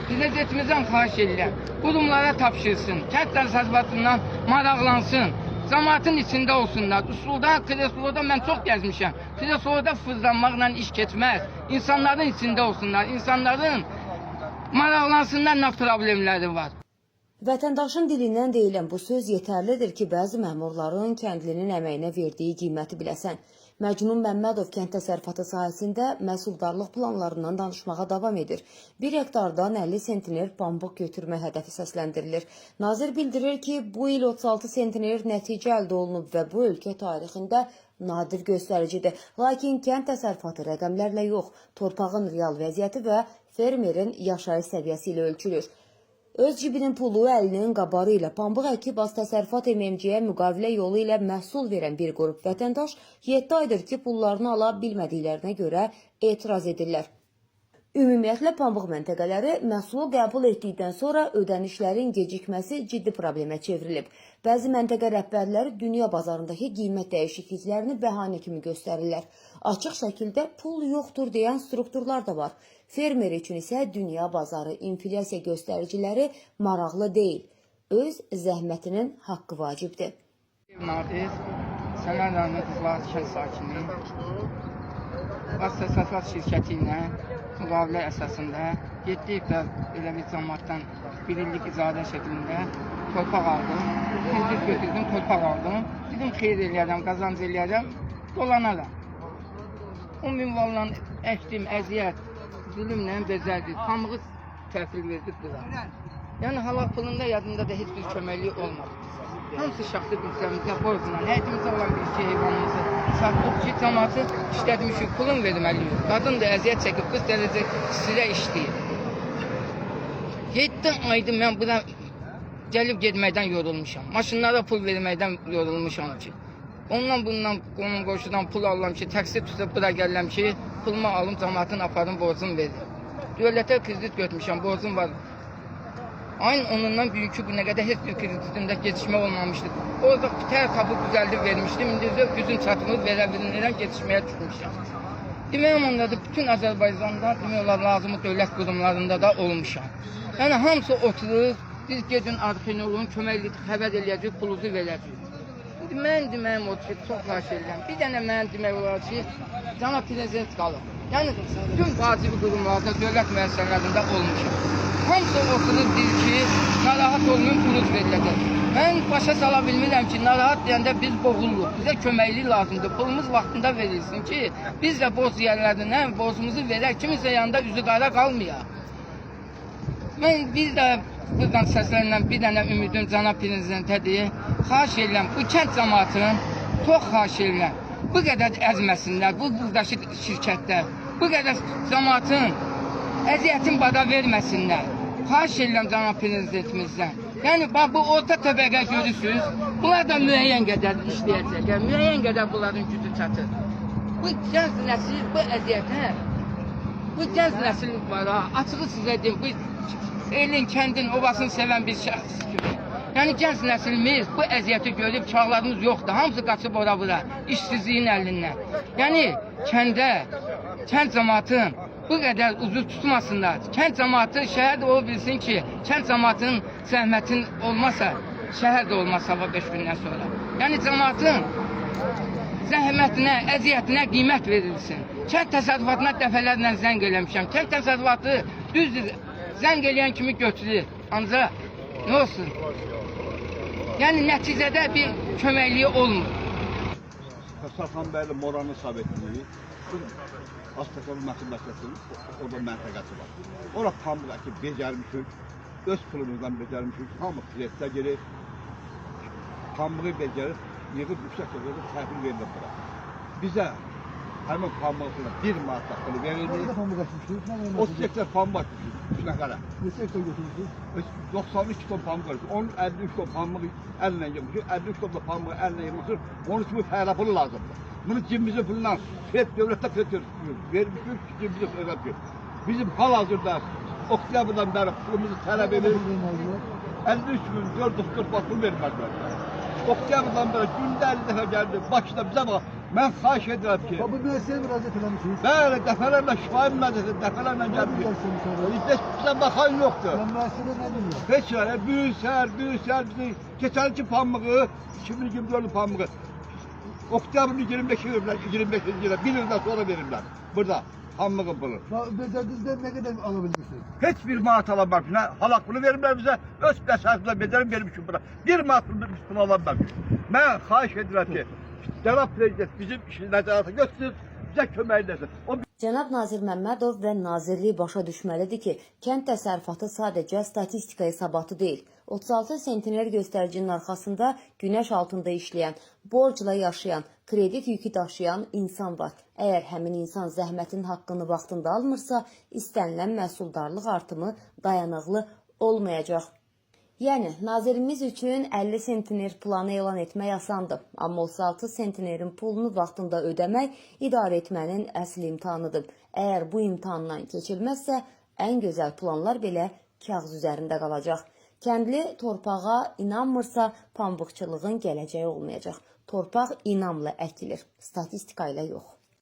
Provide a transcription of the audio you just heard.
prezidentimizdən xahiş edirəm, qurumlara tapşırsın, kənd təsərrüfatından maraqlansın, cəmaatın içində olsunlar. Usulda, kreslorda mən çox gəzmişəm. Kreslorda fızlanmaqla iş keçməz. İnsanların içində olsunlar, insanların maraqlansınlar, nə problemləri var. Vətəndaşın dilindən deyilən bu söz yetərlidir ki, bəzi məmurların kəndlinin əməyinə verdiyi qiyməti biləsən. Məcnun Məmmədov kənd təsərrüfatı sahəsində məhsuldarlıq planlarından danışmağa davam edir. 1 hektardan 50 sentiner pambıq götürmə hədəfi səsləndirilir. Nazir bildirir ki, bu il 36 sentiner nəticə əldə olunub və bu ölkə tarixində nadir göstəricidir. Lakin kənd təsərrüfatı rəqəmlərlə yox, torpağın real vəziyyəti və fermerin yaşayış səviyyəsi ilə ölçülür. Öz cibinin pulu əlinin qabarı ilə pambıq əkib az təsərrüfat MMC-yə müqavilə yolu ilə məhsul verən bir qrup vətəndaş 7 aydır ki, pullarını ala bilmədiklərinə görə etiraz edirlər. Ümumiyyətlə, pambıq məntəqələri məhsulu qəbul etdikdən sonra ödənişlərin gecikməsi ciddi problemə çevrilib. Bəzi məntəqə rəhbərləri dünya bazarındakı qiymət dəyişikliklərini bəhanə kimi göstərirlər. Açıq şəkildə pul yoxdur deyən strukturlar da var. Fermer üçün isə dünya bazarı inflyasiya göstəriciləri maraqlı deyil. Öz zəhmətinin haqqı vacibdir. Nadir, Səmər rayonu Qızlar kənd sakini, az təsərrüfat şirkəti ilə müqavilə əsasında 7 hektar elə bir cəmaatdan 1 illik icarə şəklində torpaq aldım. Kredit götürdüm, torpaq aldım. Dedim, xeyir eləyərəm, qazanc eləyərəm, dolanaram. 10 min vallan əkdim, əziyyət, zulümlə bezərdik, pambığı təhvil verdik bura. Yəni, halal pulunda yadımda da heç bir köməklik olmadı. Hamısı şəxsi büdcəmizdə borcla, həyətimizdə olan bir iki heyvanımızı satdıq ki, cəmatı işlətmişik, pulun verməliyik. Qadın da əziyyət çəkib, qız dərəcə sizə işləyir. 7 aydır mən bura gəlib getməkdən yorulmuşam. Maşınlara pul verməkdən yorulmuşam ki. Ondan bundan, qonum qoşudan pul alıram ki, təksi tutub bura gəlirəm ki, pulumu alım, cəmatın aparım, borcum verir. Dövlətə kredit götürmüşəm, borcum var. Ayın onundan bugünkü günə qədər heç bir kreditimdə geçişmə olmamışdı. Orada tər tapıb düzəldib vermişdim. İndi gücüm çatmır, verə bilmirəm, geçişməyə düşmüşəm. Deməyəm onlarda bütün Azərbaycanda demək olar lazımı dövlət qurumlarında da olmuşam. Yəni hamısı oturur, biz gedin arxin olun, köməklik xəbər eləyəcək, pulunuzu verəcək. İndi mən deməyim odur ki, çox xahiş edirəm. Bir dənə mən demək olar ki, cənab prezident qalıb. Yəni bütün vacibi qurumlarda, dövlət müəssisələrində olmuşam. Hamısı oturur deyir ki, narahat olmayın, pulunuz veriləcək. Mən başa sala bilmirəm ki, narahat deyəndə biz boğuluruq, bizə köməklik lazımdır, pulumuz vaxtında verilsin ki, biz də borc yerlərindən borcumuzu verək, kimisə yanında üzü qara qalmayaq. Mən bir də buradan səslənirəm, bir dənə ümidim cənab prezidentədir, xahiş edirəm, bu kənd cəmaatının çox xahiş edirəm, bu qədər əzməsinlər, bu buradakı şirkətlər, bu qədər cəmaatın əziyyətin bada verməsinlər. Xahiş edirəm cənab prezidentimizdən. Yəni, bu orta təbəqə görürsünüz, bunlar da müəyyən qədər işləyəcəklər, müəyyən qədər bunların gücü çatır. Bu gənc nəsil, bu əziyyətə, bu gənc nəsil var ha, açığı sizə deyim, bu elin, kəndin, obasını sevən bir şəxs kimi. Yəni, gənc nəsilimiz bu əziyyəti görüb, çağlarımız yoxdur, hamısı qaçıb ora-bura, işsizliyin əlindən. Yəni, kənd cəmaatın bu qədər ucuz tutmasınlar. Kənd cəmaatı, şəhər də o bilsin ki, kənd cəmaatının zəhmətin olmasa, şəhər də olmaz sabah 5 gündən sonra. Yəni, cəmaatın zəhmətinə, əziyyətinə qiymət verilsin. Kənd təsərrüfatına dəfələrlə zəng eləmişəm. Kənd təsərrüfatı düzdür, zəng eləyən kimi götürür. Ancaq, nə olsun? Yəni, nəticədə bir köməkliyi olmur. Sarxan bəyli Moranlı Sovetliyi, Aztəkəli məsələsinin orada məntəqəsi var. Ora pambıq əkib becərmişik, öz pulumuzdan becərmişik, hamı kreditə gelir, pambığı becərir, yığıb yüksək seviyədə təhvil verilir bura. Bizə həmin pambıqla 1 manat pulu verilmiş, 30 hektar pambıq əkmişik, 3 nəfərə. 93 ton pambıq əkmişik, onun 53 ton pambıq əlinlə yığmışıq, 53 ton da pambığı əlinlə yığmışıq, onun üçün bu fəhlə pulu lazımdır. Bunu cibimizin pulundan, dövlətdə vermişik, cibimizin ödəmişik. Bizim hal-hazırda oktyabrdan bəri pulumuzu tələb edir, 53 gün 444 pul verməkdir. Oktyabrdan bəri gündə 50 dəfə gəldi, Bakıda bizə bax, Mən xahiş edirəm ki, Bu müəssisəyə müraciət eləmişsiniz. bəli, dəfələrlə şifahi mədəsi, dəfələrlə Nə gəlmişik. bilirsiniz sonra? Heç bizə baxan yoxdur. Mən müəssisədə nə bilmirəm. Heç nə, büyük sər, keçən ki pambığı, 2024 pambığı, oktyabrın 25-i verirlər, 25-ci ilə, bir ildən sonra verirlər. Burada, pambığın pulu. Becərdinizdən nə qədər ala bilmişsiniz? Heç bir manat alamamışıq. Nə halaq pulu verirlər bizə, öz bəsarətlə becərim vermişim bura. Bir manat pulu alamamışıq. Mən xahiş edirəm ki, cənab prezident bizim işini nəzarətə götürsün, bizə kömək edəsin. Cənab Nazir Məmmədov və nazirlik başa düşməlidir ki, kənd təsərrüfatı sadəcə statistika hesabatı deyil. 36 sentiner göstəricinin arxasında günəş altında işləyən, borcla yaşayan, kredit yükü daşıyan insan var. Əgər həmin insan zəhmətin haqqını vaxtında almırsa, istənilən məhsuldarlıq artımı dayanıqlı olmayacaq. Yəni, nazirimiz üçün 50 sentiner planı elan etmək asandır. Amma 36 sentinerin pulunu vaxtında ödəmək idarə etmənin əsl imtihanıdır. Əgər bu imtihandan keçilməzsə, ən gözəl planlar belə kağız üzərində qalacaq. Kəndli torpağa inanmırsa, pambıqçılığın gələcəyi olmayacaq. Torpaq inamla əkilir, statistika ilə yox.